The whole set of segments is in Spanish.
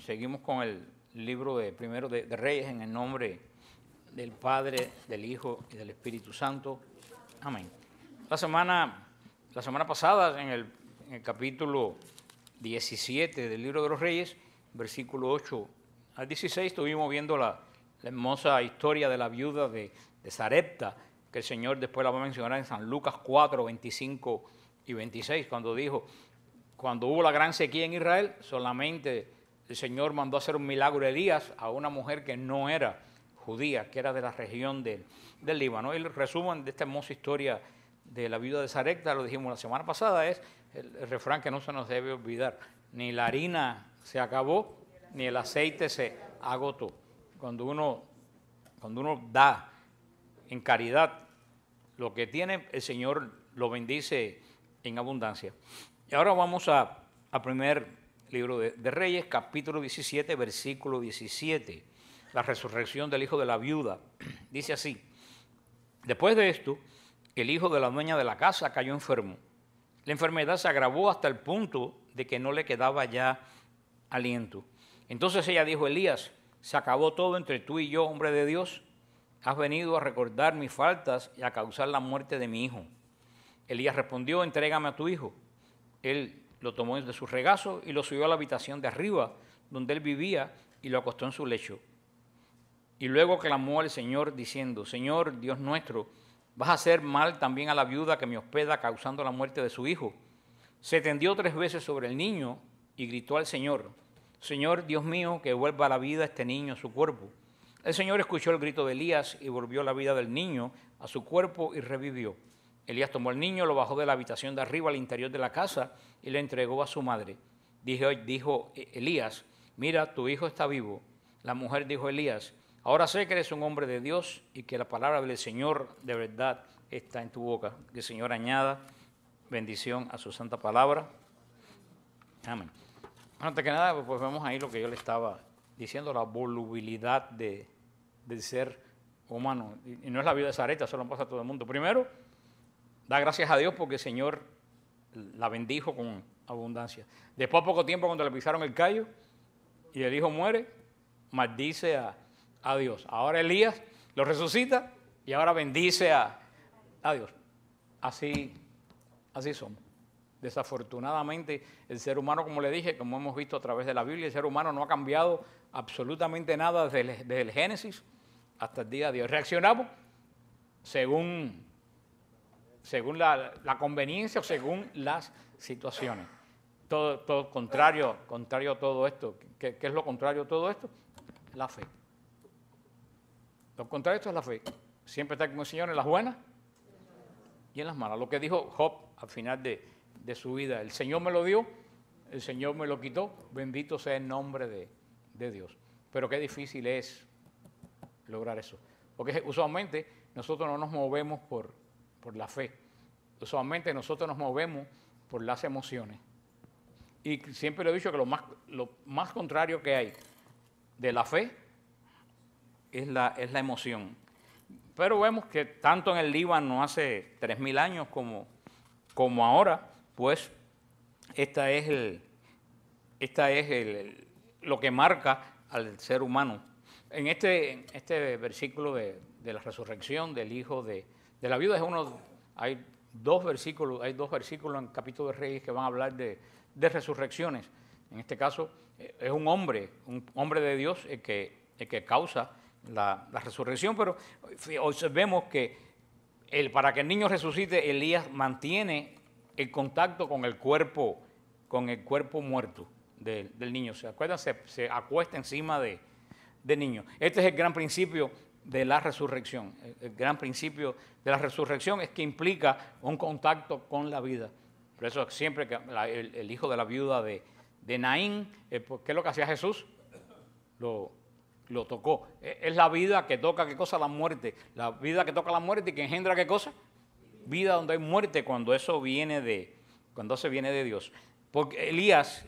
Seguimos con el libro primero de Reyes en el nombre del Padre, del Hijo y del Espíritu Santo. Amén. La semana pasada, en el capítulo 17 del libro de los Reyes, versículo 8 al 16, estuvimos viendo la hermosa historia de la viuda de Sarepta, que el Señor después la va a mencionar en San Lucas 4, 25 y 26, cuando dijo, cuando hubo la gran sequía en Israel, solamente el Señor mandó a hacer un milagro a Elías a una mujer que no era judía, que era de la región del Líbano. Y el resumen de esta hermosa historia de la viuda de Sarepta, lo dijimos la semana pasada, es el refrán que no se nos debe olvidar: ni la harina se acabó, ni el aceite se agotó. Cuando uno da en caridad lo que tiene, el Señor lo bendice en abundancia. Y ahora vamos al primer libro de Reyes, capítulo 17, versículo 17. La resurrección del hijo de la viuda. Dice así: después de esto, el hijo de la dueña de la casa cayó enfermo. La enfermedad se agravó hasta el punto de que no le quedaba ya aliento. Entonces ella dijo: Elías, se acabó todo entre tú y yo, hombre de Dios. Has venido a recordar mis faltas y a causar la muerte de mi hijo. Elías respondió: entrégame a tu hijo. Él lo tomó de su regazo y lo subió a la habitación de arriba, donde él vivía, y lo acostó en su lecho. Y luego clamó al Señor diciendo: Señor, Dios nuestro, ¿vas a hacer mal también a la viuda que me hospeda, causando la muerte de su hijo? Se tendió 3 veces sobre el niño y gritó al Señor: Señor, Dios mío, que vuelva a la vida este niño a su cuerpo. El Señor escuchó el grito de Elías y volvió la vida del niño a su cuerpo y revivió. Elías tomó al niño, lo bajó de la habitación de arriba al interior de la casa y lo entregó a su madre. Dijo Elías: mira, tu hijo está vivo. La mujer dijo a Elías: ahora sé que eres un hombre de Dios y que la palabra del Señor de verdad está en tu boca. Que el Señor añada bendición a su santa palabra. Amén. Antes que nada, pues vemos ahí lo que yo le estaba diciendo, la volubilidad del ser humano. Y no es la vida de Sarepta, eso lo pasa a todo el mundo. Primero, da gracias a Dios porque el Señor la bendijo con abundancia. Después, a poco tiempo, cuando le pisaron el callo y el hijo muere, maldice a Dios. Ahora Elías lo resucita y ahora bendice a Dios. Así somos. Desafortunadamente, el ser humano, como le dije, como hemos visto a través de la Biblia, el ser humano no ha cambiado absolutamente nada desde el Génesis hasta el día de hoy. Reaccionamos según la conveniencia o según las situaciones. Todo contrario a todo esto. ¿Qué es lo contrario a todo esto? La fe. Lo contrario a esto es la fe. Siempre está con el Señor en las buenas y en las malas. Lo que dijo Job al final de su vida: el Señor me lo dio, el Señor me lo quitó, bendito sea el nombre de Dios. Pero qué difícil es lograr eso. Porque usualmente nosotros no nos movemos por la fe. Usualmente nosotros nos movemos por las emociones. Y siempre le he dicho que lo más contrario que hay de la fe es la emoción. Pero vemos que tanto en el Líbano hace 3000 años como ahora, pues esta es lo que marca al ser humano. En este versículo de la resurrección del hijo de la viuda hay dos versículos en el capítulo de Reyes que van a hablar de resurrecciones. En este caso es un hombre de Dios el que causa la resurrección, pero observemos que para que el niño resucite, Elías mantiene el contacto con el cuerpo muerto del niño. ¿Se acuerdan? Se acuesta encima del niño. Este es el gran principio de la resurrección. El gran principio de la resurrección es que implica un contacto con la vida. Por eso siempre que el hijo de la viuda de Naín, ¿qué es lo que hacía Jesús? Lo tocó. Es la vida que toca, ¿qué cosa? La muerte. La vida que toca la muerte y que engendra, ¿qué cosa? Vida donde hay muerte, cuando se viene de Dios. Porque Elías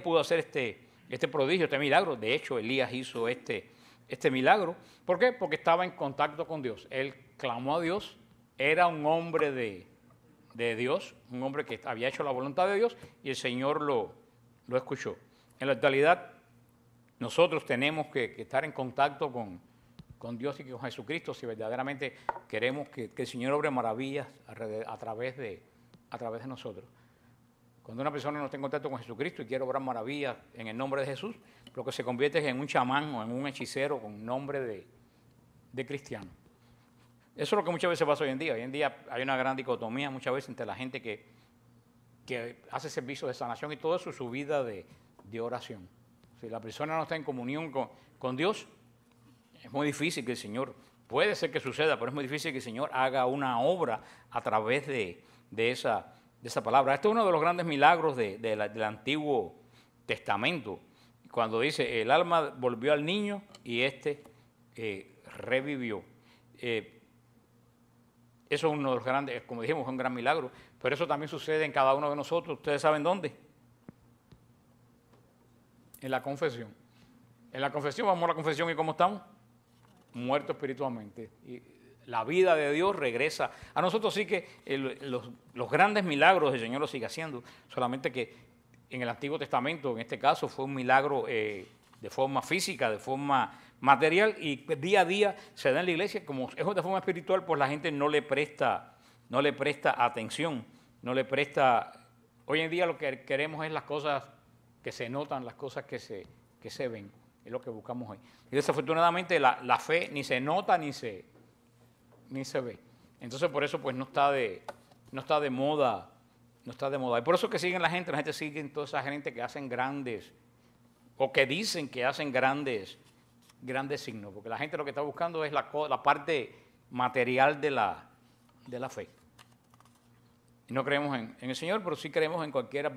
pudo hacer este prodigio, este milagro. De hecho, Elías hizo este milagro. ¿Por qué? Porque estaba en contacto con Dios. Él clamó a Dios, era un hombre de Dios, un hombre que había hecho la voluntad de Dios y el Señor lo escuchó. En la actualidad, nosotros tenemos que estar en contacto con Dios y con Jesucristo si verdaderamente queremos que el Señor obre maravillas a través de nosotros. Cuando una persona no está en contacto con Jesucristo y quiere obrar maravillas en el nombre de Jesús, lo que se convierte es en un chamán o en un hechicero con nombre de cristiano. Eso es lo que muchas veces pasa hoy en día. Hoy en día hay una gran dicotomía muchas veces entre la gente que hace servicio de sanación y todo eso y su vida de oración. Si la persona no está en comunión con Dios, es muy difícil que el Señor, puede ser que suceda, pero es muy difícil que el Señor haga una obra a través de esa palabra. Esto es uno de los grandes milagros del Antiguo Testamento, cuando dice, el alma volvió al niño y revivió. Eso es uno de los grandes, como dijimos, es un gran milagro, pero eso también sucede en cada uno de nosotros. ¿Ustedes saben dónde? En la confesión. En la confesión, vamos a la confesión y ¿cómo estamos? Muertos espiritualmente. Y la vida de Dios regresa. A nosotros sí que los grandes milagros el Señor los sigue haciendo, solamente que en el Antiguo Testamento, en este caso, fue un milagro de forma física, de forma material, y día a día se da en la iglesia. Como es de forma espiritual, pues la gente no le presta atención, no le presta. Hoy en día lo que queremos es las cosas que se notan, las cosas que se ven, es lo que buscamos hoy. Y desafortunadamente la fe ni se nota ni se ve. Entonces por eso pues no está de moda, Y por eso que siguen la gente sigue toda esa gente que hacen grandes, o que dicen que hacen grandes signos, porque la gente lo que está buscando es la parte material de la fe. Y no creemos en el Señor, pero sí creemos en cualquier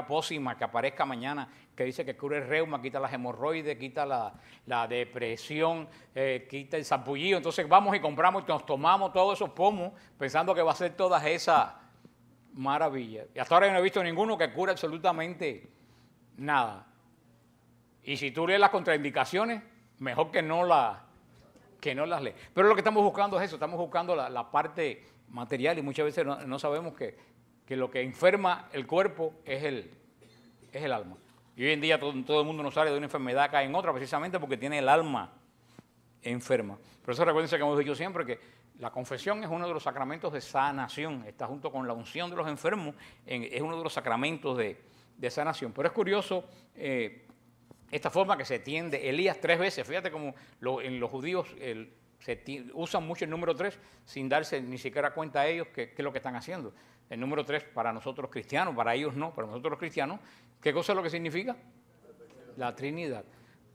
pócima que aparezca mañana, que dice que cura el reuma, quita las hemorroides, quita la depresión, quita el sarpullido. Entonces vamos y compramos y nos tomamos todos esos pomos pensando que va a ser todas esas maravillas. Y hasta ahora yo no he visto ninguno que cure absolutamente nada. Y si tú lees las contraindicaciones, mejor que no las lees. Pero lo que estamos buscando es eso, estamos buscando la parte material y muchas veces no sabemos que lo que enferma el cuerpo es el alma. Y hoy en día todo el mundo nos sale de una enfermedad, cae en otra, precisamente porque tiene el alma enferma. Por eso recuérdense que hemos dicho siempre que la confesión es uno de los sacramentos de sanación, está junto con la unción de los enfermos, es uno de los sacramentos de sanación. Pero es curioso esta forma que se tiende Elías 3 veces, fíjate como en los judíos usan mucho el número 3 sin darse ni siquiera cuenta a ellos qué es lo que están haciendo. El número 3 para nosotros cristianos, para ellos no, para nosotros los cristianos, ¿qué cosa es lo que significa? La Trinidad.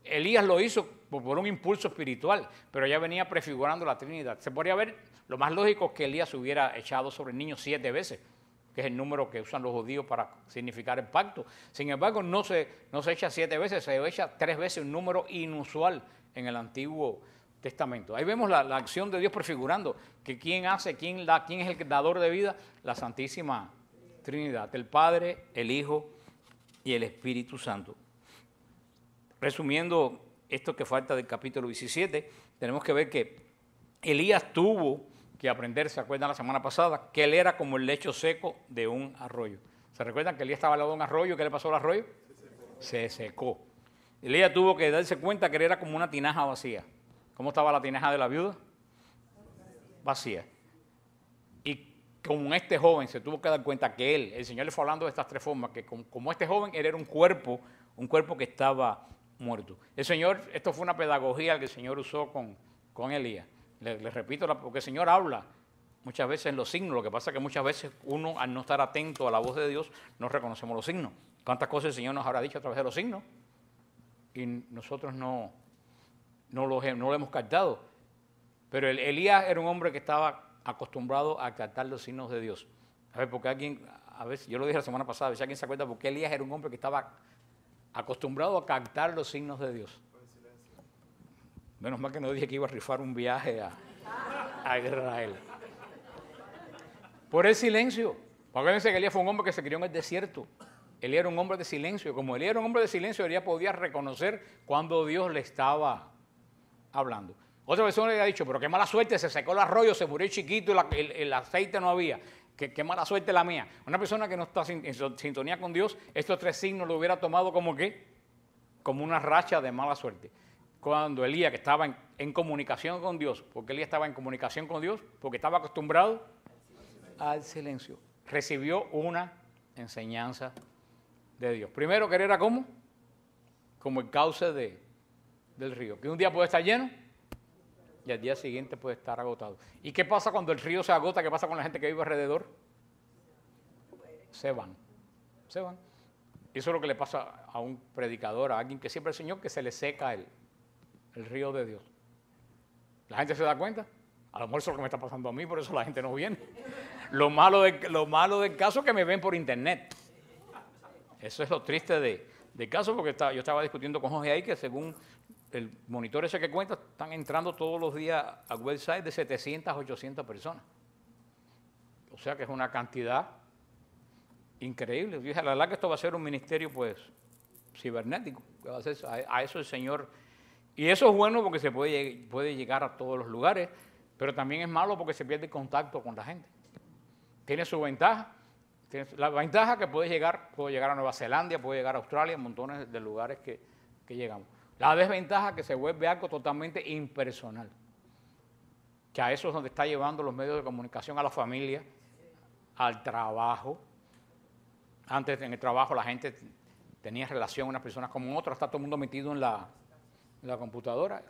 Elías lo hizo por un impulso espiritual, pero ya venía prefigurando la Trinidad. Se podría ver, lo más lógico es que Elías se hubiera echado sobre el niño 7 veces, que es el número que usan los judíos para significar el pacto. Sin embargo, no se echa 7 veces, se echa 3 veces, un número inusual en el Antiguo Testamento. Ahí vemos la acción de Dios prefigurando que quién es el dador de vida, la Santísima Trinidad, el Padre, el Hijo y el Espíritu Santo. Resumiendo esto que falta del capítulo 17, tenemos que ver que Elías tuvo que aprender, ¿se acuerdan la semana pasada? Que él era como el lecho seco de un arroyo. ¿Se recuerdan que Elías estaba al lado de un arroyo? ¿Qué le pasó al arroyo? Se secó. Elías tuvo que darse cuenta que él era como una tinaja vacía. ¿Cómo estaba la tinaja de la viuda? Vacía. Y como este joven se tuvo que dar cuenta que el Señor le fue hablando de estas 3 formas, que como este joven, él era un cuerpo que estaba muerto. El Señor, esto fue una pedagogía que el Señor usó con Elías. Les repito, porque el Señor habla muchas veces en los signos. Lo que pasa es que muchas veces uno, al no estar atento a la voz de Dios, no reconocemos los signos. ¿Cuántas cosas el Señor nos habrá dicho a través de los signos? Y nosotros no lo hemos captado. Pero Elías era un hombre que estaba acostumbrado a captar los signos de Dios. A ver, porque a veces, yo lo dije la semana pasada, a ver si alguien se acuerda, porque Elías era un hombre que estaba acostumbrado a captar los signos de Dios. Menos mal que no dije que iba a rifar un viaje a Israel. Por el silencio. Acuérdense que Elías fue un hombre que se crió en el desierto. Elías era un hombre de silencio. Como Elías era un hombre de silencio, Elías podía reconocer cuando Dios le estaba hablando. Otra persona le ha dicho, pero qué mala suerte, se secó el arroyo, se murió chiquito y el aceite no había. Qué mala suerte la mía. Una persona que no está en sintonía con Dios, estos 3 signos lo hubiera tomado como ¿qué? como una racha de mala suerte. Cuando Elías, que estaba en comunicación con Dios, porque Elías estaba en comunicación con Dios, porque estaba acostumbrado al silencio, recibió una enseñanza de Dios. Primero, que era como el cauce del río, que un día puede estar lleno y al día siguiente puede estar agotado. ¿Y qué pasa cuando el río se agota? ¿Qué pasa con la gente que vive alrededor? Se van. Eso es lo que le pasa a un predicador, a alguien que siempre enseñó, que se le seca el río de Dios. ¿La gente se da cuenta? A lo mejor eso es lo que me está pasando a mí, por eso la gente no viene. Lo malo del caso es que me ven por internet. Eso es lo triste del caso, porque yo estaba discutiendo con Jorge ahí que según el monitor ese que cuenta, están entrando todos los días al website de 700 a 800 personas. O sea que es una cantidad increíble. Yo dije, la verdad que esto va a ser un ministerio pues cibernético. A eso el Señor. Y eso es bueno porque se puede llegar a todos los lugares, pero también es malo porque se pierde contacto con la gente. Tiene su ventaja. La ventaja que puede llegar a Nueva Zelanda, puede llegar a Australia, montones de lugares que llegamos. La desventaja que se vuelve algo totalmente impersonal. Que a eso es donde está llevando los medios de comunicación a la familia, al trabajo. Antes en el trabajo la gente tenía relación unas personas con otras, está todo el mundo metido en la computadora.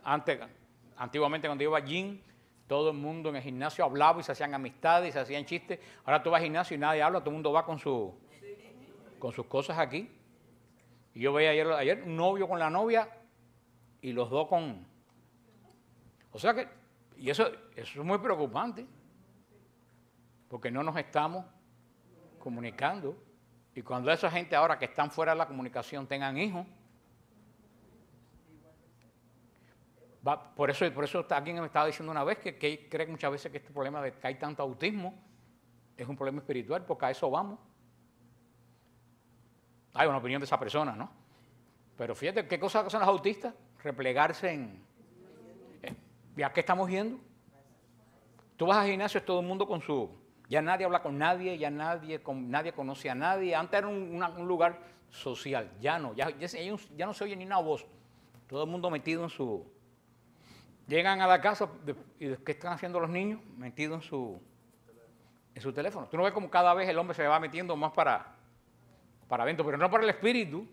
Antiguamente cuando iba al gym, todo el mundo en el gimnasio hablaba y se hacían amistades y se hacían chistes. Ahora tú vas al gimnasio y nadie habla, todo el mundo va con sus cosas aquí. Y yo veía ayer un novio con la novia y los dos con... O sea que, y eso es muy preocupante, porque no nos estamos comunicando. Y cuando esa gente ahora que están fuera de la comunicación tengan hijos, por eso alguien me estaba diciendo una vez que cree muchas veces que este problema de que hay tanto autismo es un problema espiritual, porque a eso vamos. Hay una opinión de esa persona, ¿no? Pero fíjate, ¿qué cosas hacen los autistas? Replegarse ¿y a qué estamos yendo? Tú vas al gimnasio, es todo el mundo con su... Ya nadie habla con nadie, ya nadie conoce a nadie. Antes era un lugar social, ya no se oye ni una voz. Todo el mundo metido en su... Llegan a la casa y ¿qué están haciendo los niños? Metidos en su teléfono. Tú no ves como cada vez el hombre se va metiendo más para adentro, pero no para el espíritu,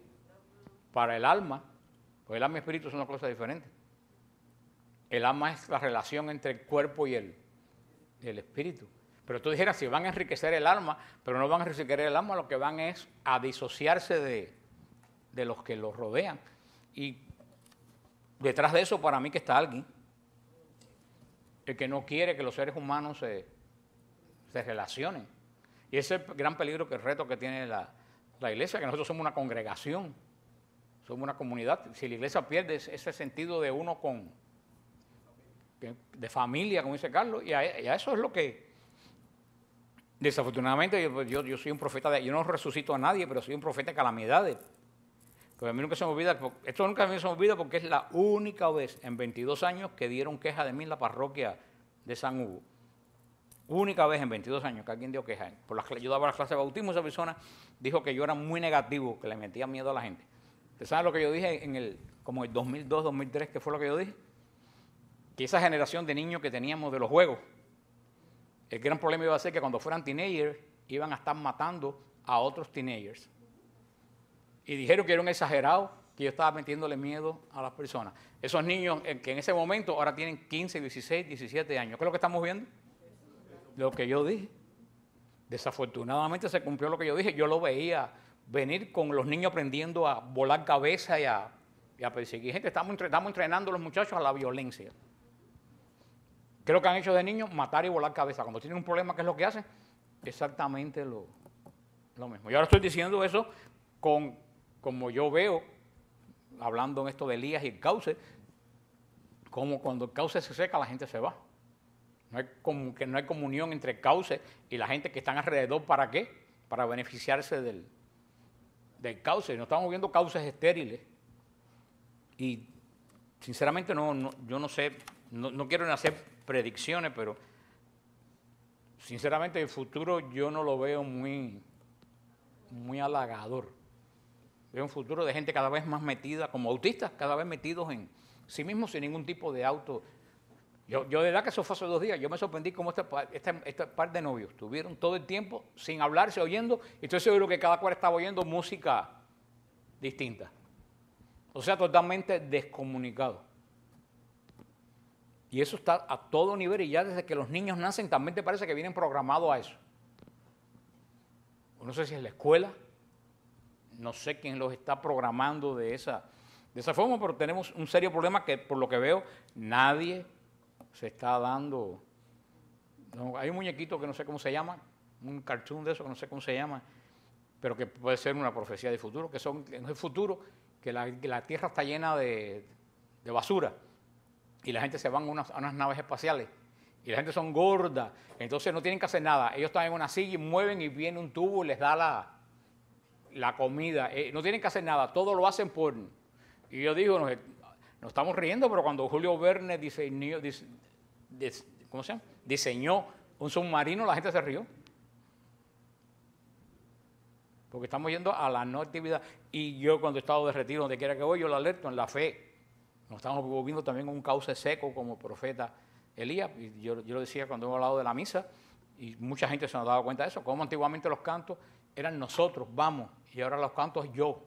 para el alma, porque el alma y el espíritu son una cosa diferente. El alma es la relación entre el cuerpo y el espíritu. Pero tú dijeras, si van a enriquecer el alma, pero no van a enriquecer el alma, lo que van es a disociarse de los que los rodean. Y detrás de eso, para mí, que está alguien, el que no quiere que los seres humanos se relacionen. Y ese es el gran peligro, el reto que tiene la iglesia, que nosotros somos una congregación, somos una comunidad. Si la iglesia pierde ese sentido de uno de familia, como dice Carlos, y a eso es lo que, desafortunadamente, yo soy un profeta, yo no resucito a nadie, pero soy un profeta de calamidades. Pero a mí nunca se me olvida, esto nunca se me olvida porque es la única vez en 22 años que dieron queja de mí en la parroquia de San Hugo. Única vez en 22 años que alguien dio queja. Yo daba las clases de bautismo, esa persona dijo que yo era muy negativo, que le metía miedo a la gente. ¿Usted sabe lo que yo dije como el 2002, 2003, qué fue lo que yo dije? Que esa generación de niños que teníamos de los juegos, el gran problema iba a ser que cuando fueran teenagers iban a estar matando a otros teenagers. Y dijeron que era un exagerado, que yo estaba metiéndole miedo a las personas. Esos niños que en ese momento ahora tienen 15, 16, 17 años. ¿Qué es lo que estamos viendo? Lo que yo dije. Desafortunadamente se cumplió lo que yo dije. Yo lo veía venir con los niños aprendiendo a volar cabeza y a perseguir gente. Estamos entrenando a los muchachos a la violencia. ¿Qué es lo que han hecho de niños? Matar y volar cabeza. Cuando tienen un problema, ¿qué es lo que hacen? Exactamente lo mismo. Yo ahora estoy diciendo eso como yo veo, hablando en esto de Elías y el cauce, como cuando el cauce se seca, la gente se va. No hay comunión entre el cauce y la gente que están alrededor. ¿Para qué? Para beneficiarse del cauce. No estamos viendo cauces estériles. Y sinceramente yo no sé, no quiero hacer predicciones, pero sinceramente el futuro yo no lo veo muy halagador. Veo un futuro de gente cada vez más metida, como autistas, cada vez metidos en sí mismos sin ningún tipo de auto. Yo de verdad que eso fue hace 2 días, yo me sorprendí cómo este par de novios estuvieron todo el tiempo sin hablarse, oyendo, y estoy seguro que cada cual estaba oyendo música distinta. O sea, totalmente descomunicado. Y eso está a todo nivel, y ya desde que los niños nacen también te parece que vienen programados a eso. No sé si es la escuela, no sé quién los está programando de esa forma, pero tenemos un serio problema que, por lo que veo, nadie se está dando. No, hay un muñequito que no sé cómo se llama, un cartoon de eso que no sé cómo se llama, pero que puede ser una profecía de futuro, que son en el futuro, que la Tierra está llena de basura y la gente se van a unas naves espaciales y la gente son gordas, entonces no tienen que hacer nada. Ellos están en una silla y mueven y viene un tubo y les da la comida. No tienen que hacer nada, todo lo hacen por... Y yo digo, nos estamos riendo, pero cuando Julio Verne diseñó un submarino, la gente se rió. Porque estamos yendo a la no actividad. Y yo cuando he estado de retiro, donde quiera que voy, yo lo alerto en la fe. Nos estamos volviendo también un cauce seco como profeta Elías. Y yo lo decía cuando hemos hablado de la misa, y mucha gente se nos ha dado cuenta de eso, como antiguamente los cantos eran nosotros, vamos, y ahora los cantos yo.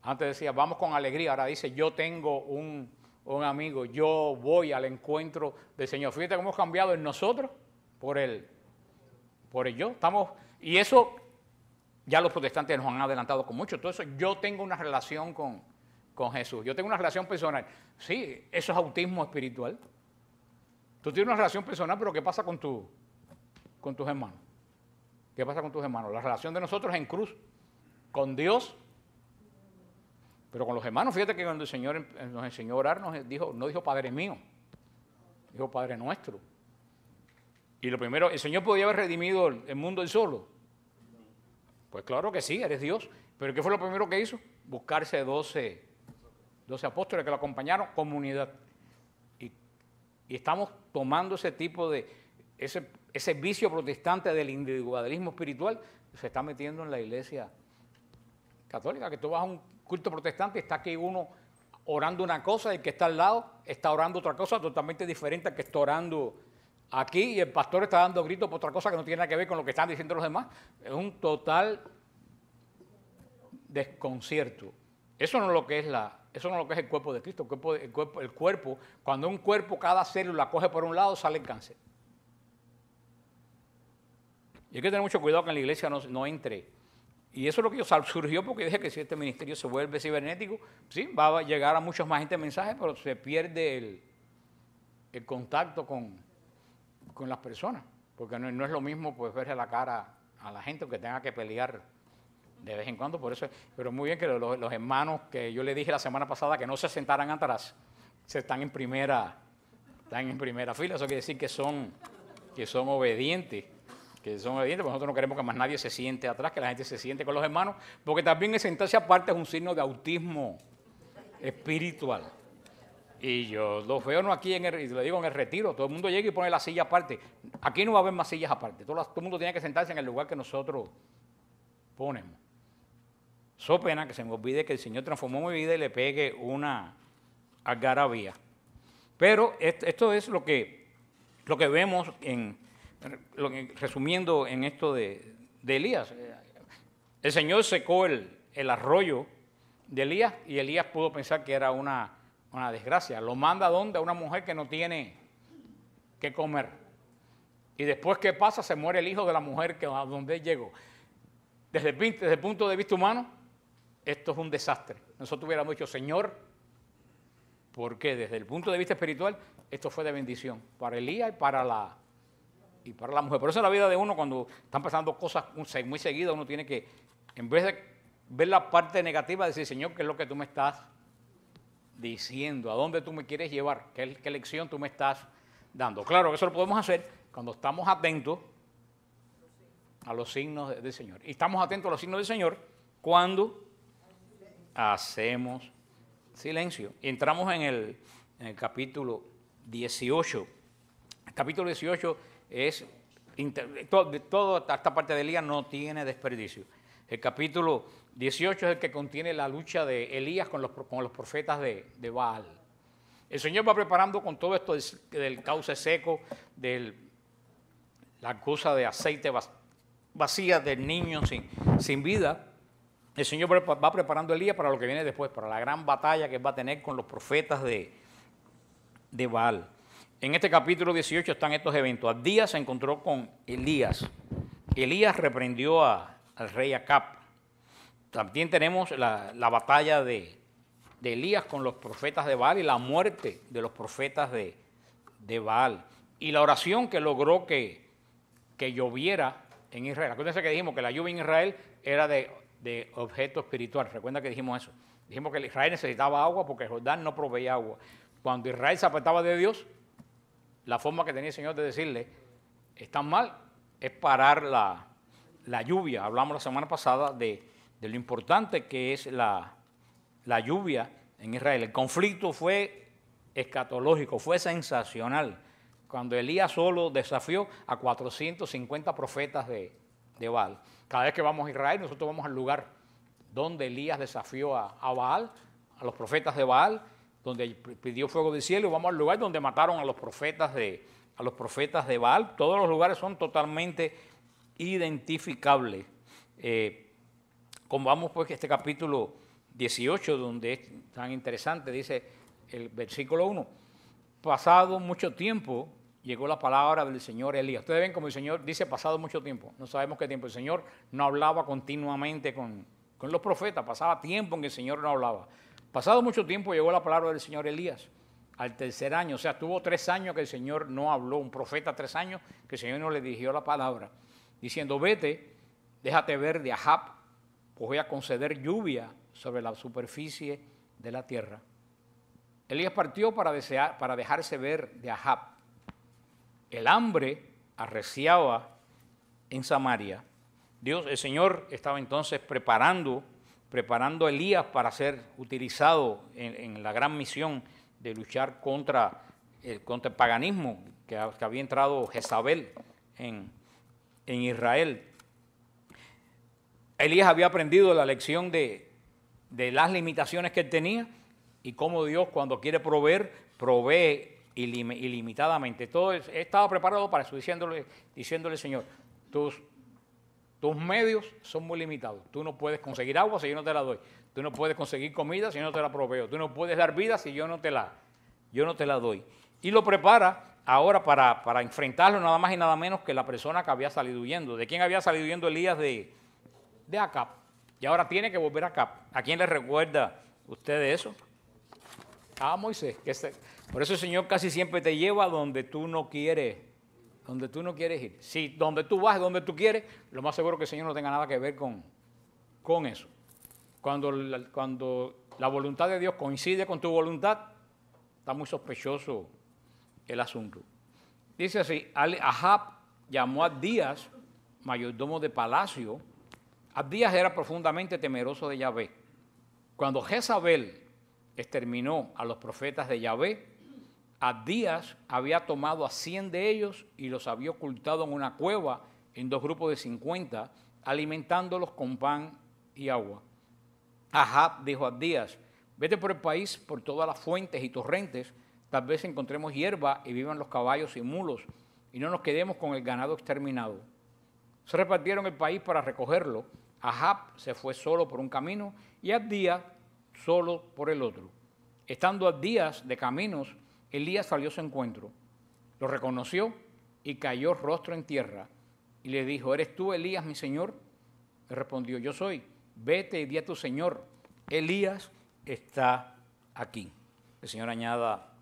Antes decía, vamos con alegría, ahora dice, yo tengo un amigo, yo voy al encuentro del Señor. Fíjate cómo hemos cambiado en nosotros por el yo. Y eso ya los protestantes nos han adelantado con mucho. Todo eso, yo tengo una relación con Jesús, yo tengo una relación personal. Sí, eso es autismo espiritual. Tú tienes una relación personal, pero ¿qué pasa con tus hermanos? ¿Qué pasa con tus hermanos? La relación de nosotros en cruz, con Dios, pero con los hermanos. Fíjate que cuando el Señor nos enseñó a orar, no dijo Padre mío, dijo Padre nuestro. Y lo primero, ¿el Señor podía haber redimido el mundo él solo? Pues claro que sí, eres Dios. Pero ¿qué fue lo primero que hizo? Buscarse 12 apóstoles que lo acompañaron, comunidad. Y estamos tomando ese tipo de, ese vicio protestante del individualismo espiritual, se está metiendo en la iglesia católica, que tú vas a un culto protestante y está aquí uno orando una cosa y el que está al lado está orando otra cosa totalmente diferente al que está orando aquí, y el pastor está dando gritos por otra cosa que no tiene nada que ver con lo que están diciendo los demás. Es un total desconcierto. Eso no es lo que es el cuerpo de Cristo. El cuerpo, cuando un cuerpo, cada célula coge por un lado, sale el cáncer. Y hay que tener mucho cuidado que en la iglesia no entre. Y eso es lo que surgió porque dije que si este ministerio se vuelve cibernético, sí, va a llegar a muchos más gente mensajes, pero se pierde el contacto con las personas. Porque no es lo mismo pues verse la cara a la gente que tenga que pelear de vez en cuando. Por eso, pero muy bien que los hermanos que yo le dije la semana pasada que no se sentaran atrás, están en primera fila. Eso quiere decir que son obedientes. Porque nosotros no queremos que más nadie se siente atrás, que la gente se siente con los hermanos, porque también el sentarse aparte es un signo de autismo espiritual. Y yo los veo no aquí, lo digo en el retiro, todo el mundo llega y pone la silla aparte. Aquí no va a haber más sillas aparte, todo el mundo tiene que sentarse en el lugar que nosotros ponemos. So pena que se me olvide que el Señor transformó mi vida y le pegue una algarabía. Pero esto es lo que vemos resumiendo en esto de Elías. El Señor secó el arroyo de Elías y Elías pudo pensar que era una desgracia. Lo manda ¿a dónde? A una mujer que no tiene que comer. Y después, ¿qué pasa? Se muere el hijo de la mujer a donde él llegó. Desde el punto de vista humano, esto es un desastre. Nosotros hubiéramos dicho, Señor, ¿por qué? Desde el punto de vista espiritual, esto fue de bendición para Elías y para la mujer. Por eso en la vida de uno, cuando están pasando cosas muy seguidas, uno tiene que, en vez de ver la parte negativa, decir, Señor, ¿qué es lo que tú me estás diciendo? ¿A dónde tú me quieres llevar? ¿Qué lección tú me estás dando? Claro que eso lo podemos hacer cuando estamos atentos a los signos del Señor. Y estamos atentos a los signos del Señor cuando hacemos silencio. Y entramos en el capítulo 18. El capítulo 18 toda esta parte de Elías no tiene desperdicio. El capítulo 18 es el que contiene la lucha de Elías con los profetas de Baal. El Señor va preparando con todo esto del cauce seco, de la cosa de aceite vacía del niño sin vida. El Señor va preparando a Elías para lo que viene después, para la gran batalla que va a tener con los profetas de Baal. En este capítulo 18 están estos eventos. Abdías se encontró con Elías. Elías reprendió al rey Acab. También tenemos la batalla de Elías con los profetas de Baal y la muerte de los profetas de Baal. Y la oración que logró que lloviera en Israel. Acuérdense que dijimos que la lluvia en Israel era de objeto espiritual. Recuerda que dijimos eso. Dijimos que Israel necesitaba agua porque Jordán no proveía agua. Cuando Israel se apartaba de Dios, la forma que tenía el Señor de decirle, están mal, es parar la lluvia. Hablamos la semana pasada de lo importante que es la lluvia en Israel. El conflicto fue escatológico, fue sensacional. Cuando Elías solo desafió a 450 profetas de Baal. Cada vez que vamos a Israel, nosotros vamos al lugar donde Elías desafió a Baal, a los profetas de Baal, donde pidió fuego del cielo, y vamos al lugar donde mataron a los profetas de Baal. Todos los lugares son totalmente identificables. Como vamos pues este capítulo 18, donde es tan interesante, dice el versículo 1, pasado mucho tiempo llegó la palabra del Señor Elías. Ustedes ven como el Señor dice pasado mucho tiempo, no sabemos qué tiempo. El Señor no hablaba continuamente con los profetas, pasaba tiempo en que el Señor no hablaba. Pasado mucho tiempo llegó la palabra del Señor Elías, al tercer año, o sea, tuvo 3 años que el Señor no habló, un profeta 3 años que el Señor no le dirigió la palabra, diciendo, vete, déjate ver de Ahab, pues voy a conceder lluvia sobre la superficie de la tierra. Elías partió para dejarse ver de Ahab. El hambre arreciaba en Samaria. El Señor estaba entonces preparando a Elías para ser utilizado en la gran misión de luchar contra el paganismo que había entrado Jezabel en Israel. Elías había aprendido la lección de las limitaciones que él tenía y cómo Dios cuando quiere proveer, provee ilimitadamente. Todo estaba preparado para eso, diciéndole Señor, tus medios son muy limitados. Tú no puedes conseguir agua si yo no te la doy. Tú no puedes conseguir comida si yo no te la proveo. Tú no puedes dar vida si yo no te la doy. Y lo prepara ahora para enfrentarlo nada más y nada menos que la persona que había salido huyendo. ¿De quién había salido huyendo Elías? De Acab. Y ahora tiene que volver a Acab. ¿A quién le recuerda usted de eso? A Moisés. Por eso el Señor casi siempre te lleva donde tú no quieres ir. Si donde tú vas, donde tú quieres, lo más seguro que el Señor no tenga nada que ver con eso. Cuando la voluntad de Dios coincide con tu voluntad, está muy sospechoso el asunto. Dice así, Ahab llamó a Abdías, mayordomo de palacio. Abdías era profundamente temeroso de Yahvé. Cuando Jezabel exterminó a los profetas de Yahvé, Abdías había tomado a 100 de ellos y los había ocultado en una cueva en 2 grupos de 50, alimentándolos con pan y agua. Ahab dijo a Abdías, vete por el país, por todas las fuentes y torrentes, tal vez encontremos hierba y vivan los caballos y mulos, y no nos quedemos con el ganado exterminado. Se repartieron el país para recogerlo. Ahab se fue solo por un camino y Abdías solo por el otro. Estando Abdías de caminos, Elías salió a su encuentro, lo reconoció y cayó rostro en tierra y le dijo, ¿eres tú Elías, mi señor? Le respondió, yo soy, vete y di a tu señor, Elías está aquí. El Señor añada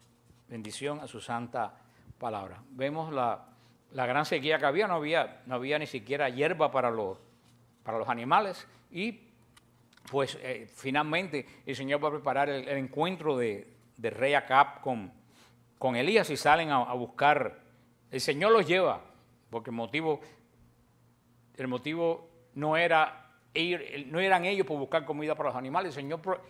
bendición a su santa palabra. Vemos la gran sequía que había, no había ni siquiera hierba para los animales y pues finalmente el Señor va a preparar el encuentro de rey Acab con Elías y salen a buscar. El Señor los lleva, porque el motivo no eran ellos por buscar comida para los animales. El Señor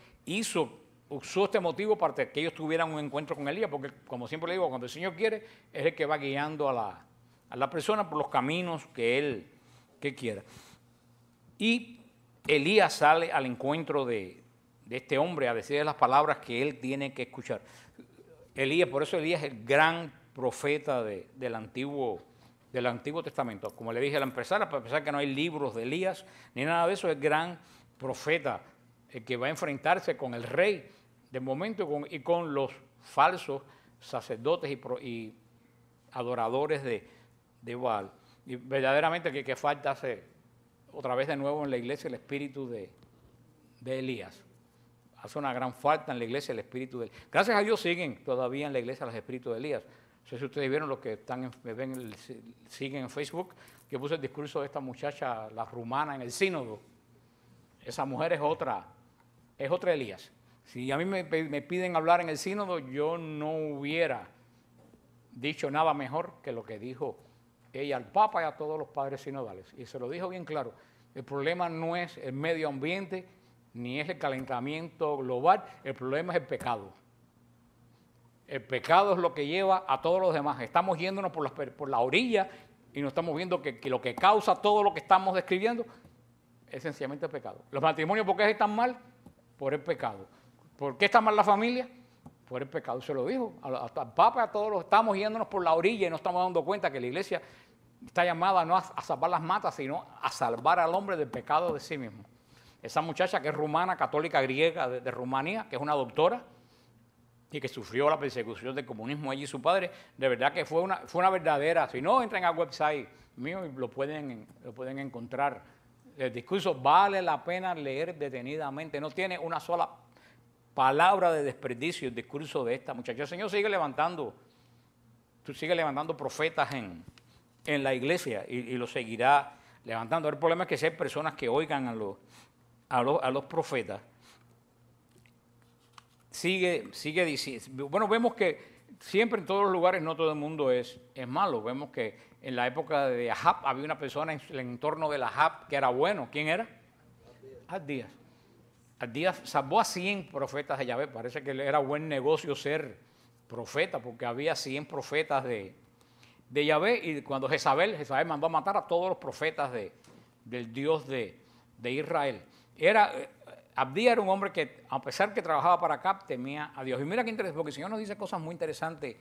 usó este motivo para que ellos tuvieran un encuentro con Elías, porque como siempre le digo, cuando el Señor quiere, es el que va guiando a la persona por los caminos que Él quiera. Y Elías sale al encuentro de este hombre a decirle las palabras que él tiene que escuchar. Por eso Elías es el gran profeta del Antiguo Testamento. Como le dije a la empresaria, para empezar que no hay libros de Elías ni nada de eso, es el gran profeta, el que va a enfrentarse con el rey del momento y con los falsos sacerdotes y adoradores de Baal. Y verdaderamente que falta hacer otra vez de nuevo en la iglesia el espíritu de Elías. Hace una gran falta en la iglesia el espíritu de Elías. Gracias a Dios siguen todavía en la iglesia los espíritus de Elías. No sé si ustedes vieron, los que siguen en Facebook, que puse el discurso de esta muchacha, la rumana, en el sínodo. Esa mujer es otra Elías. Si a mí me piden hablar en el sínodo, yo no hubiera dicho nada mejor que lo que dijo ella al Papa y a todos los padres sinodales. Y se lo dijo bien claro. El problema no es el medio ambiente, ni es el calentamiento global, el problema es el pecado. El pecado es lo que lleva a todos los demás. Estamos yéndonos por la orilla y no estamos viendo que lo que causa todo lo que estamos describiendo es sencillamente el pecado. Los matrimonios, ¿por qué están mal? Por el pecado. ¿Por qué está mal la familia? Por el pecado. Se lo dijo al Papa, a todos los estamos yéndonos por la orilla y no estamos dando cuenta que la iglesia está llamada no a salvar las matas, sino a salvar al hombre del pecado de sí mismo. Esa muchacha que es rumana, católica griega de Rumanía, que es una doctora y que sufrió la persecución del comunismo allí su padre, de verdad que fue una verdadera. Si no, entren al website mío y lo pueden encontrar. El discurso vale la pena leer detenidamente, no tiene una sola palabra de desperdicio el discurso de esta muchacha. El Señor sigue levantando profetas en la iglesia y lo seguirá levantando. El problema es que si hay personas que oigan a los profetas, sigue diciendo. Bueno, vemos que siempre en todos los lugares no todo el mundo es malo. Vemos que en la época de Ahab había una persona en el entorno de Ahab que era bueno. ¿Quién era? Abdías. Abdías salvó a 100 profetas de Yahvé. Parece que era buen negocio ser profeta, porque había 100 profetas de Yahvé, y cuando Jezabel mandó a matar a todos los profetas del Dios de Israel. Abdías era un hombre que, a pesar que trabajaba para Acab, temía a Dios. Y mira qué interesante, porque el Señor nos dice cosas muy interesantes.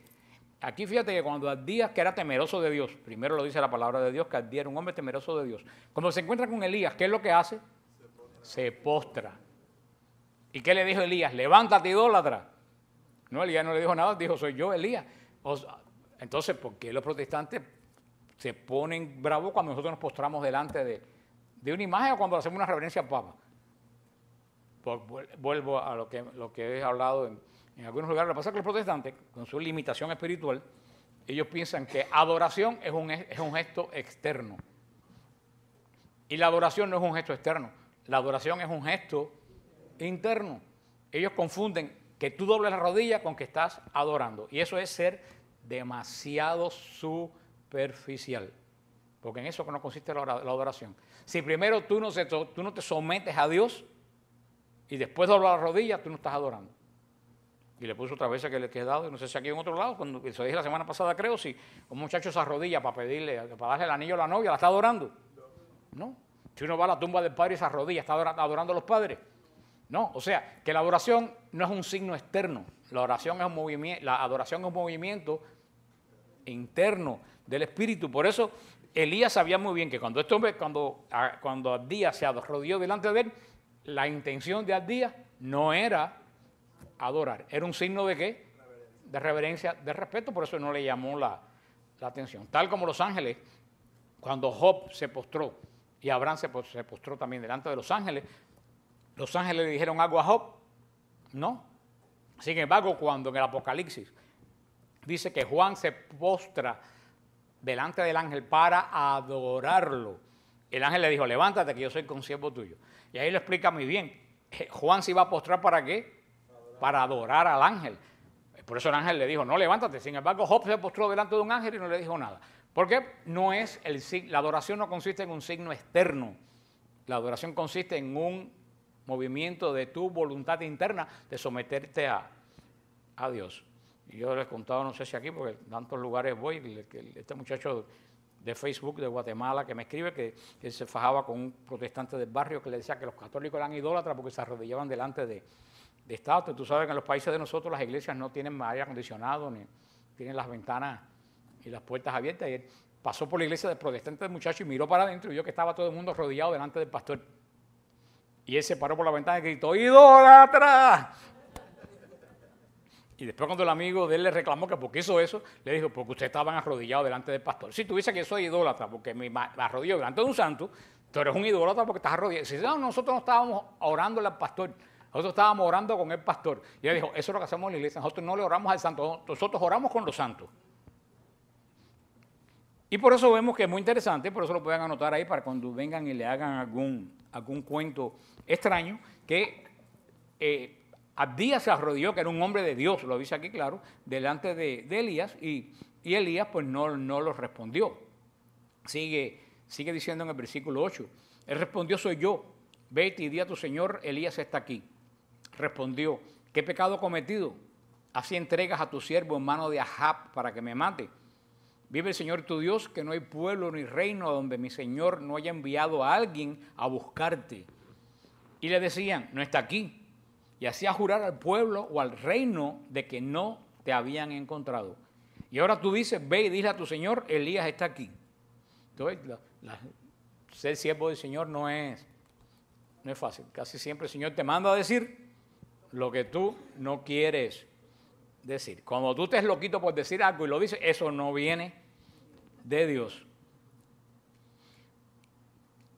Aquí fíjate que cuando Abdías, que era temeroso de Dios, primero lo dice la palabra de Dios, que Abdías era un hombre temeroso de Dios. Cuando se encuentra con Elías, ¿qué es lo que hace? Se postra. ¿Y qué le dijo Elías? Levántate, idólatra. No, Elías no le dijo nada, dijo, soy yo, Elías. Entonces, ¿por qué los protestantes se ponen bravos cuando nosotros nos postramos delante de una imagen o cuando hacemos una reverencia al Papa? Vuelvo a lo que he hablado en algunos lugares. Lo que pasa es que los protestantes, con su limitación espiritual, ellos piensan que adoración es un gesto externo. Y la adoración no es un gesto externo. La adoración es un gesto interno. Ellos confunden que tú dobles la rodilla con que estás adorando. Y eso es ser demasiado superficial. Porque en eso no consiste la adoración. Si primero tú no te sometes a Dios y después doblas la rodilla, tú no estás adorando. Y le puse otra vez que le he quedado, no sé si aquí en otro lado, cuando se dije la semana pasada, creo, si un muchacho se arrodilla para darle el anillo a la novia, ¿la está adorando? No. Si uno va a la tumba del padre y se arrodilla, ¿está adorando a los padres? No. O sea, que la adoración no es un signo externo. La adoración es un movimiento interno del espíritu. Por eso Elías sabía muy bien que cuando este hombre, cuando Abdías se arrodilló delante de él, la intención de Abdías no era adorar. Era un signo de ¿qué? De reverencia, de respeto. Por eso no le llamó la atención. Tal como los ángeles, cuando Job se postró y Abraham se postró también delante de los ángeles le dijeron algo a Job. No. Sin embargo, cuando en el Apocalipsis dice que Juan se postra delante del ángel para adorarlo, el ángel le dijo, levántate que yo soy consiervo tuyo. Y ahí lo explica muy bien. Juan se iba a postrar ¿para qué? Para adorar al ángel. Por eso el ángel le dijo, no, levántate. Sin embargo, Job se postró delante de un ángel y no le dijo nada. Porque la adoración no consiste en un signo externo. La adoración consiste en un movimiento de tu voluntad interna de someterte a Dios. Y yo les he contado, no sé si aquí, porque en tantos lugares voy, este muchacho de Facebook de Guatemala que me escribe que él se fajaba con un protestante del barrio que le decía que los católicos eran idólatras porque se arrodillaban delante de estatuas. Tú sabes que en los países de nosotros las iglesias no tienen aire acondicionado ni tienen las ventanas y las puertas abiertas. Y él pasó por la iglesia del protestante del muchacho y miró para adentro y vio que estaba todo el mundo arrodillado delante del pastor. Y él se paró por la ventana y gritó: ¡idólatra! Y después cuando el amigo de él le reclamó que por qué hizo eso, le dijo: porque ustedes estaban arrodillados delante del pastor. Si tú dices que soy idólatra porque me arrodillo delante de un santo, tú eres un idólatra porque estás arrodillado. Si no, nosotros no estábamos orando al pastor, nosotros estábamos orando con el pastor. Y él dijo: eso es lo que hacemos en la iglesia, nosotros no le oramos al santo, nosotros oramos con los santos. Y por eso vemos que es muy interesante, por eso lo pueden anotar ahí para cuando vengan y le hagan algún cuento extraño, que Abdías se arrodilló, que era un hombre de Dios, lo dice aquí claro, delante de Elías, y Elías pues no lo respondió. Sigue diciendo en el versículo 8, él respondió: soy yo, vete y di a tu señor, Elías está aquí. Respondió: ¿qué pecado he cometido? Así entregas a tu siervo en mano de Ahab para que me mate. Vive el Señor tu Dios, que no hay pueblo ni reino donde mi Señor no haya enviado a alguien a buscarte. Y le decían: no está aquí. Y hacía jurar al pueblo o al reino de que no te habían encontrado. Y ahora tú dices: ve y dile a tu Señor, Elías está aquí. Entonces, ser siervo del Señor no es fácil. Casi siempre el Señor te manda a decir lo que tú no quieres decir. Cuando tú estés loquito por decir algo y lo dices, eso no viene de Dios.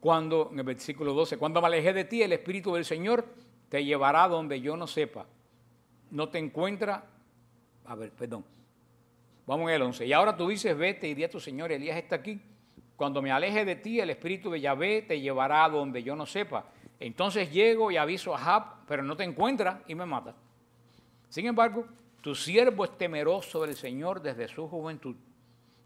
En el versículo 12, cuando me alejé de ti, el Espíritu del Señor te llevará donde yo no sepa. No te encuentra. Vamos en el 11. Y ahora tú dices: vete y di a tu Señor, Elías está aquí. Cuando me aleje de ti, el Espíritu de Yahvé te llevará donde yo no sepa. Entonces llego y aviso a Ahab, pero no te encuentra y me mata. Sin embargo, tu siervo es temeroso del Señor desde su juventud.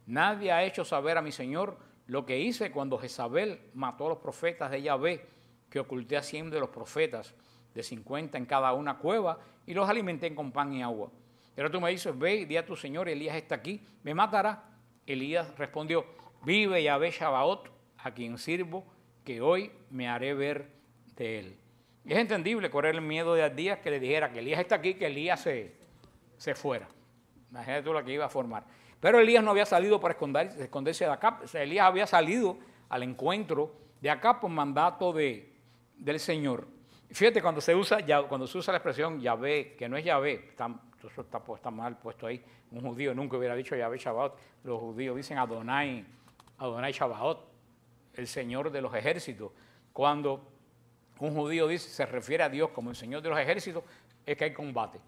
Nadie ha hecho saber a mi Señor lo que hice cuando Jezabel mató a los profetas de Yahvé, que oculté a 100 de los profetas, de 50 en cada una cueva, y los alimenté con pan y agua. Pero tú me dices: ve y di a tu Señor, Elías está aquí, me matará. Elías respondió: vive Yahvé Sabaoth, a quien sirvo, que hoy me haré ver de él. Y es entendible cuál era el miedo de Abdías, que le dijera que Elías está aquí, que Elías se fuera. Imagínate tú la que iba a formar. Pero Elías no había salido para esconderse de Acab. O sea, Elías había salido al encuentro de Acab por mandato del Señor. Fíjate, cuando se usa la expresión Yahvé, que no es Yahvé, está mal puesto ahí. Un judío nunca hubiera dicho Yahvé Sabaoth. Los judíos dicen Adonai Sabaoth, el Señor de los ejércitos. Cuando un judío se refiere a Dios como el Señor de los ejércitos, es que hay combate.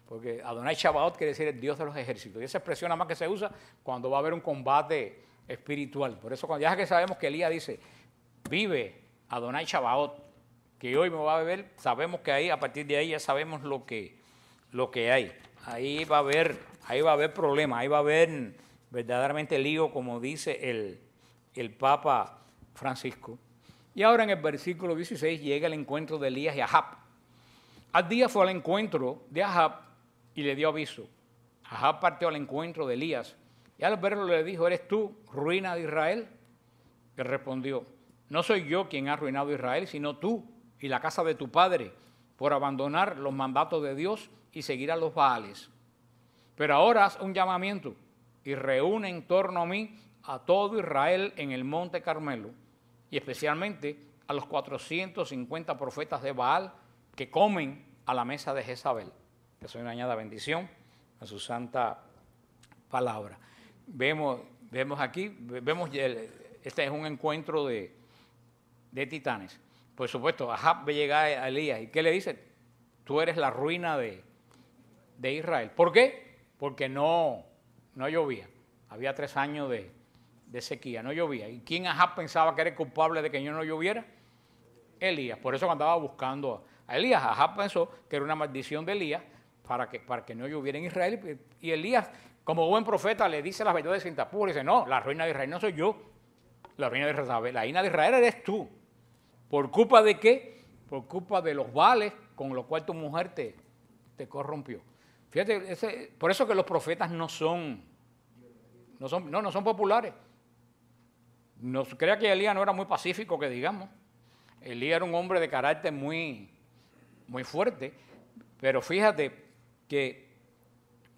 Porque Adonai Sabaoth quiere decir el Dios de los ejércitos. Y esa expresión nada más que se usa cuando va a haber un combate espiritual. Por eso, ya que sabemos que Elías dice: vive Adonai Sabaoth, que hoy me va a ver, sabemos que ahí, a partir de ahí ya sabemos lo que hay. Ahí va a haber problemas, ahí va a haber verdaderamente lío, como dice el Papa Francisco. Y ahora en el versículo 16 llega el encuentro de Elías y Ahab. Abdías fue al encuentro de Ahab y le dio aviso. Ahab partió al encuentro de Elías y al verlo le dijo: ¿eres tú, ruina de Israel? Él respondió: no soy yo quien ha arruinado a Israel, sino tú y la casa de tu padre, por abandonar los mandatos de Dios y seguir a los Baales. Pero ahora haz un llamamiento y reúne en torno a mí a todo Israel en el monte Carmelo, y especialmente a los 450 profetas de Baal que comen a la mesa de Jezabel. Que eso añada bendición a su santa palabra. Vemos aquí, este es un encuentro de titanes. Por supuesto, Ahab ve llegar a Elías. ¿Y qué le dice? Tú eres la ruina de Israel. ¿Por qué? Porque no llovía. Había 3 años de sequía, no llovía. ¿Y quién Ahab pensaba que era el culpable de que no lloviera? Elías. Por eso cuando andaba buscando a Elías, Ahab pensó que era una maldición de Elías para que no lloviera en Israel. Y Elías, como buen profeta, le dice las verdades sin tapujos. Dice: no, la ruina de Israel no soy yo. La ruina de Israel, la ruina de Israel eres tú. ¿Por culpa de qué? Por culpa de los Baales con los cuales tu mujer te corrompió. Fíjate, por eso que los profetas no son populares. No se crea que Elías no era muy pacífico, que digamos. Elías era un hombre de carácter muy, muy fuerte, pero fíjate que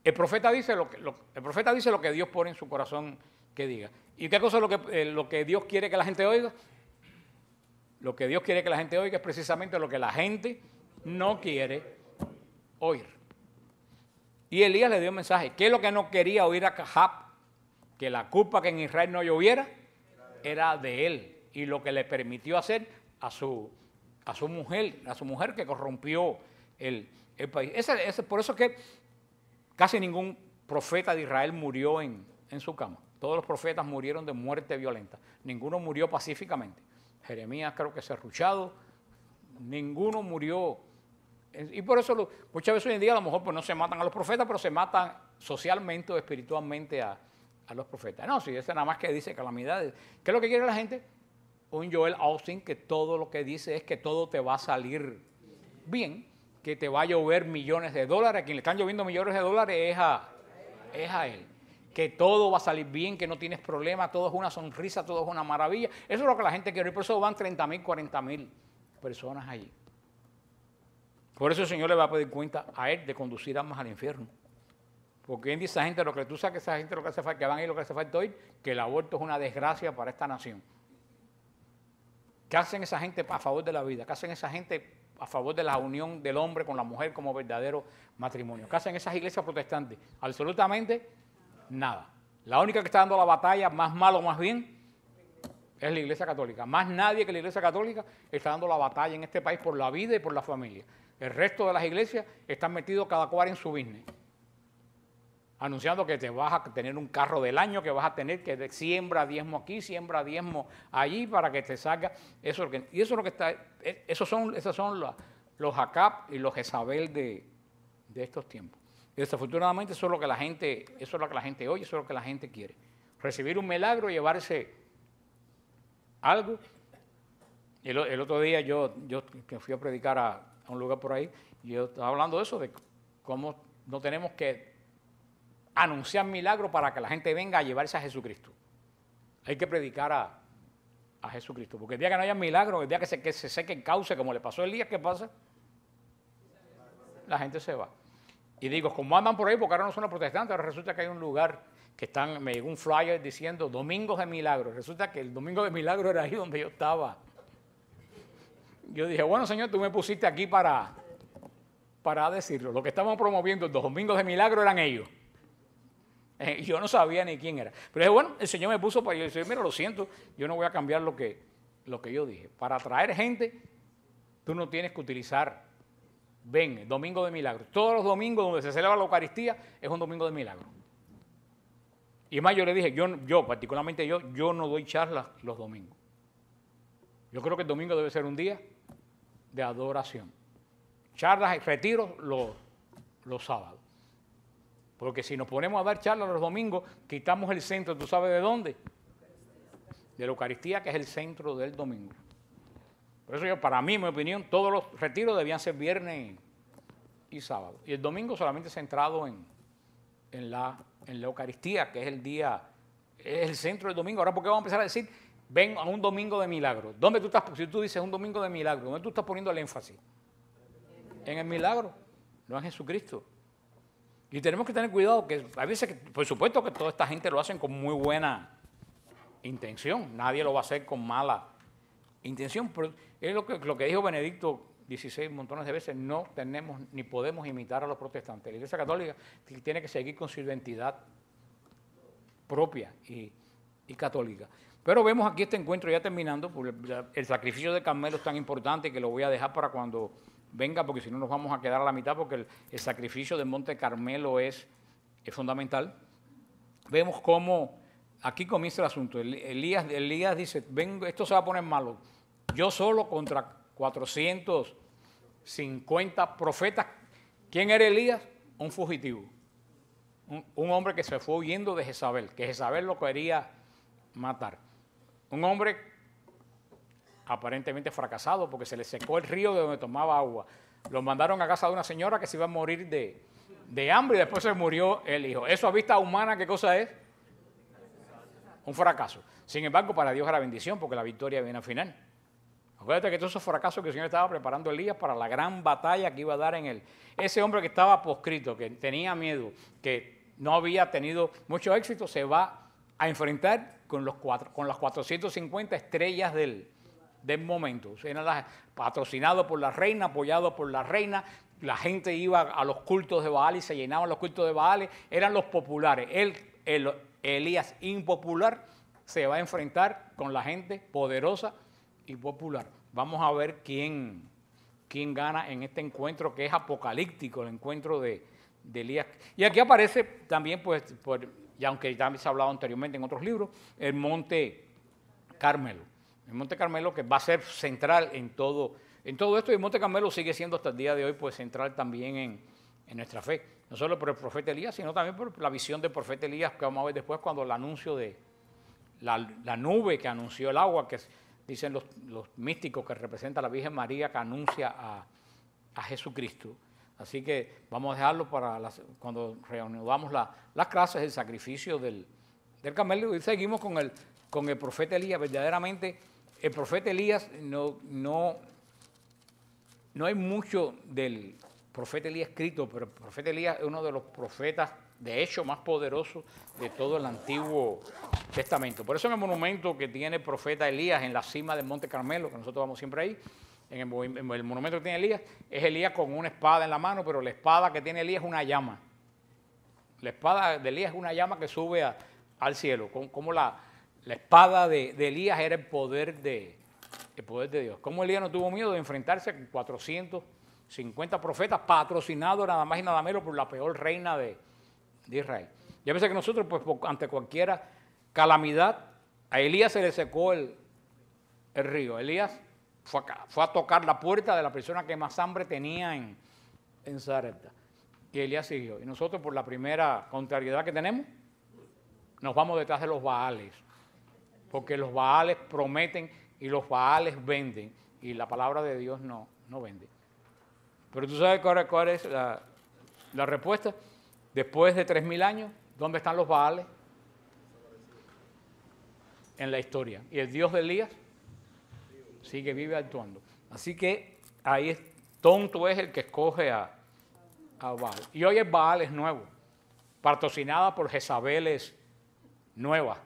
el profeta dice lo que Dios pone en su corazón que diga. ¿Y qué cosa es lo que Dios quiere que la gente oiga? Lo que Dios quiere que la gente oiga es precisamente lo que la gente no quiere oír. Y Elías le dio un mensaje. ¿Qué es lo que no quería oír a Acab? Que la culpa que en Israel no lloviera era de él. Y lo que le permitió hacer a su mujer que corrompió el país. Por eso es que casi ningún profeta de Israel murió en su cama. Todos los profetas murieron de muerte violenta. Ninguno murió pacíficamente. Jeremías creo que serruchado. Ninguno murió. Y por eso muchas veces hoy en día a lo mejor pues no se matan a los profetas, pero se matan socialmente o espiritualmente a los profetas. No, si ese nada más que dice calamidades. ¿Qué es lo que quiere la gente? Un Joel Austin que todo lo que dice es que todo te va a salir bien, que te va a llover millones de dólares. A quien le están lloviendo millones de dólares es a él. Que todo va a salir bien, que no tienes problema, todo es una sonrisa, todo es una maravilla. Eso es lo que la gente quiere. Y por eso van 30,000, 40,000 personas allí. Por eso el Señor le va a pedir cuenta a él de conducir almas al infierno. Porque él dice a esa gente, lo que tú sabes que esa gente lo que hace falta, que van a ir lo que hace falta hoy, que el aborto es una desgracia para esta nación. ¿Qué hacen esa gente a favor de la vida? ¿Qué hacen esa gente a favor de la unión del hombre con la mujer como verdadero matrimonio? ¿Qué hacen esas iglesias protestantes? Absolutamente nada. La única que está dando la batalla, más malo más bien, es la Iglesia Católica. Más nadie que la Iglesia Católica está dando la batalla en este país por la vida y por la familia. El resto de las iglesias están metidos cada cual en su business. Anunciando que te vas a tener un carro del año, que vas a tener que siembra diezmo aquí, siembra diezmo allí para que te salga. Y eso es lo que está, esos son los Acab y los Jezabel de estos tiempos. Y desafortunadamente eso es lo que la gente oye, eso es lo que la gente quiere. Recibir un milagro, llevarse algo. El otro día yo que fui a predicar a un lugar por ahí, y yo estaba hablando de eso, de cómo no tenemos que anunciar milagros para que la gente venga a llevarse a Jesucristo. Hay que predicar a Jesucristo, porque el día que no haya milagros, el día que se seque el cauce, como le pasó a Elías, ¿qué pasa? La gente se va. Y digo, como andan por ahí, porque ahora no son los protestantes, ahora resulta que hay un lugar que me llegó un flyer diciendo Domingos de Milagros. Resulta que el Domingo de Milagros era ahí donde yo estaba. Yo dije, bueno, Señor, tú me pusiste aquí para decirlo. Lo que estaban promoviendo los Domingos de Milagros eran ellos. Yo no sabía ni quién era. Pero dije, bueno, el Señor me puso para yo decir, mira, lo siento, yo no voy a cambiar lo que yo dije. Para atraer gente, tú no tienes que utilizar, ven, Domingo de Milagros. Todos los domingos donde se celebra la Eucaristía es un Domingo de Milagros. Y más yo le dije, yo particularmente yo no doy charlas los domingos. Yo creo que el domingo debe ser un día de adoración. Charlas y retiros los sábados. Porque si nos ponemos a dar charlas los domingos, quitamos el centro, ¿tú sabes de dónde? De la Eucaristía, que es el centro del domingo. Por eso para mí, en mi opinión, todos los retiros debían ser viernes y sábado. Y el domingo solamente centrado en la Eucaristía, que es el día, es el centro del domingo. Ahora, ¿por qué vamos a empezar a decir, ven a un domingo de milagro? ¿Dónde tú estás? Si tú dices un domingo de milagro, ¿dónde tú estás poniendo el énfasis? En el milagro, no en Jesucristo. Y tenemos que tener cuidado, que a veces, por supuesto que toda esta gente lo hacen con muy buena intención. Nadie lo va a hacer con mala intención. Pero es lo que dijo Benedicto 16 montones de veces, no tenemos ni podemos imitar a los protestantes. La Iglesia Católica tiene que seguir con su identidad propia y católica. Pero vemos aquí este encuentro ya terminando, porque el sacrificio de Carmelo es tan importante que lo voy a dejar para cuando venga, porque si no nos vamos a quedar a la mitad, porque el sacrificio del Monte Carmelo es fundamental. Vemos cómo aquí comienza el asunto. Elías dice, ven, esto se va a poner malo. Yo solo contra 450 profetas. ¿Quién era Elías? Un fugitivo. Un hombre que se fue huyendo de Jezabel, que Jezabel lo quería matar. Un hombre aparentemente fracasado porque se le secó el río de donde tomaba agua. Lo mandaron a casa de una señora que se iba a morir de hambre y después se murió el hijo. Eso a vista humana, ¿qué cosa es? Un fracaso. Sin embargo, para Dios era bendición porque la victoria viene al final. Acuérdate que todos esos fracasos que el Señor estaba preparando a Elías para la gran batalla que iba a dar en él. Ese hombre que estaba proscrito, que tenía miedo, que no había tenido mucho éxito, se va a enfrentar con las 450 estrellas del momento. Era patrocinado por la reina, apoyado por la reina. La gente iba a los cultos de Baal y se llenaban los cultos de Baal. Eran los populares. Elías impopular se va a enfrentar con la gente poderosa y popular. Vamos a ver quién gana en este encuentro que es apocalíptico, el encuentro de Elías. Y aquí aparece también, pues, y aunque también se ha hablado anteriormente en otros libros, el Monte Carmelo. El Monte Carmelo que va a ser central en todo esto, y el Monte Carmelo sigue siendo hasta el día de hoy pues central también en nuestra fe. No solo por el profeta Elías, sino también por la visión del profeta Elías que vamos a ver después cuando el anuncio de la nube que anunció el agua, que dicen los místicos que representa a la Virgen María que anuncia a Jesucristo. Así que vamos a dejarlo para cuando reanudamos las clases, el sacrificio del Carmelo, y seguimos con el profeta Elías. Verdaderamente, el profeta Elías no hay mucho del profeta Elías escrito, pero el profeta Elías es uno de los profetas, de hecho, más poderosos de todo el Antiguo Testamento. Por eso en el monumento que tiene el profeta Elías en la cima del Monte Carmelo, que nosotros vamos siempre ahí, en el monumento que tiene Elías, es Elías con una espada en la mano, pero la espada que tiene Elías es una llama. La espada de Elías es una llama que sube al cielo, como la espada de Elías era el poder de Dios. Como Elías no tuvo miedo de enfrentarse con 450 profetas patrocinados nada más y nada menos por la peor reina de Israel. Y a veces que nosotros, pues ante cualquier calamidad, a Elías se le secó el río. Elías fue a tocar la puerta de la persona que más hambre tenía en Sarepta. Y Elías siguió. Y nosotros, por la primera contrariedad que tenemos, nos vamos detrás de los Baales. Porque los Baales prometen y los Baales venden. Y la palabra de Dios no vende. Pero tú sabes cuál es la respuesta. Después de 3000 años, ¿dónde están los Baales? En la historia. Y el Dios de Elías sigue vive actuando. Así que ahí tonto es el que escoge a Baal. Y hoy el Baal es nuevo, patrocinada por Jezabeles nuevas.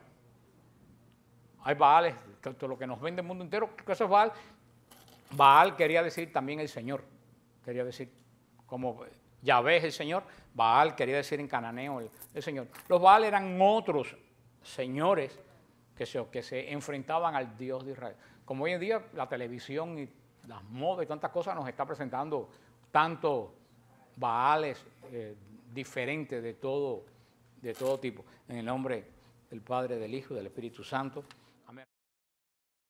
Hay Baales, todo lo que nos vende el mundo entero, que eso es Baal. Baal quería decir también el Señor, quería decir como Yahvé es el Señor, Baal quería decir en cananeo el Señor. Los Baal eran otros señores que se enfrentaban al Dios de Israel. Como hoy en día la televisión y las modas y tantas cosas nos está presentando tantos Baales diferentes de todo tipo. En el nombre del Padre, del Hijo y del Espíritu Santo. Amén.